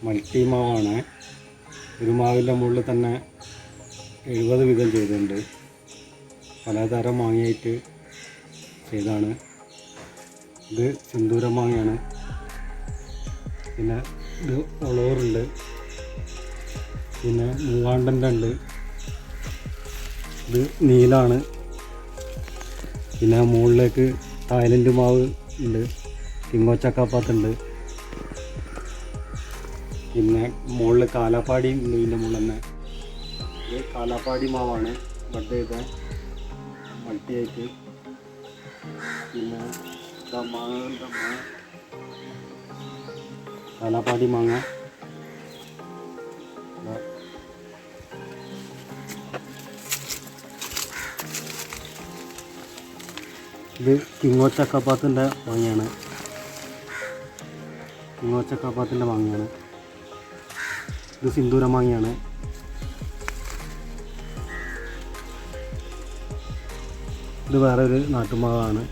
Multi മാവാണ്. ഒരു മാവിൻ്റെ മുകളിൽ തന്നെ 70 വീതം ചെയ്തിട്ടുണ്ട്. പലതരം മാങ്ങയായിട്ട് ചെയ്താണ്. ഇത് സിന്ദൂര മാങ്ങയാണ്. പിന്നെ ഇത് ഒളോറുണ്ട്. പിന്നെ മൂവാണ്ടൻ്റെ ഉണ്ട്. ഇത് നീലാണ്. പിന്നെ മുകളിലേക്ക് തായ്ലൻഡ് മാവ് ഉണ്ട്. കിങ്ങോച്ചക്കാപ്പാത്തുണ്ട്. പിന്നെ മുകളിൽ കാലാപ്പാടി ഉണ്ട്. ഇതിൻ്റെ മുകളിൽ തന്നെ ഇത് കാലാപ്പാടി മാവാണ് ബഡ് ചെയ്ത മൾട്ടിയായിട്ട്. പിന്നെ മാങ്ങ കാലാപ്പാടി മാങ്ങ. ഇത് കിങ്ങോച്ചക്കാപ്പാത്തിൻ്റെ മാങ്ങയാണ്. കിങ്ങോച്ചക്കാപ്പാത്തിൻ്റെ മാങ്ങയാണ്. ഇത് സിന്ദൂര മാങ്ങയാണ്. ഇത് വേറെ ഒരു നാട്ടുമാവാണ്.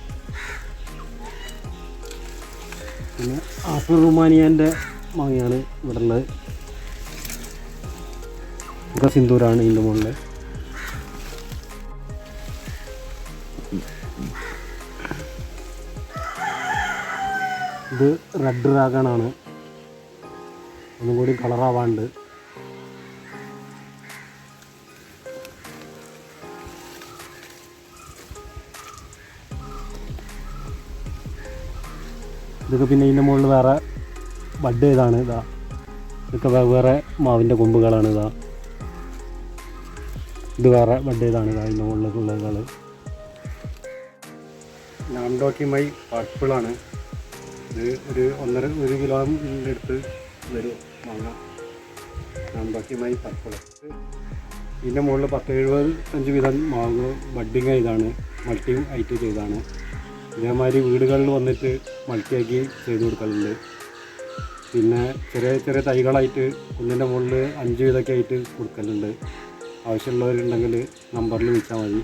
പിന്നെ ആപ്പിൾ റുമാനിയൻ്റെ മാങ്ങയാണ് ഇവിടെ ഉള്ളത്. ഇതൊക്കെ സിന്ദൂരാണ് ഇതിൻ്റെ മുകളിൽ. ഇത് റെഡ് ഡ്രാഗണാണ്. ഒന്നും കൂടി കളറാവാണ്ട്. ഇതൊക്കെ പിന്നെ ഇതിൻ്റെ മുകളിൽ വേറെ ബഡ് ചെയ്താണ്. ഇതാ ഇതൊക്കെ വേറെ മാവിൻ്റെ കൊമ്പുകളാണ്. ഇത് വേറെ ബഡ് ചെയ്താണ്. ഇതിൻ്റെ മുകളിലുള്ള നാംഡോക്കിമൈ പർപ്പിളാണ്. ഇത് ഒരു 1 കിലോൻ്റെ അടുത്ത് വരും മാങ്ങ. നാംഡോക്കിമൈ പർപ്പിൾ. ഇതിൻ്റെ മുകളിൽ 10-75 വീതം മാവ് ബഡിങ് ചെയ്താണ്. മൾട്ടി ആയിട്ട് ചെയ്താണ്. ഇതേമാതിരി വീടുകളിൽ വന്നിട്ട് മൾട്ടിയാക്കി ചെയ്ത് കൊടുക്കലുണ്ട്. പിന്നെ ചെറിയ ചെറിയ തൈകളായിട്ട് കുന്നിൻ്റെ മുകളിൽ 5 വീതമൊക്കെ ആയിട്ട് കൊടുക്കലുണ്ട്. ആവശ്യമുള്ളവരുണ്ടെങ്കിൽ നമ്പറിൽ വിളിച്ചാൽ മതി.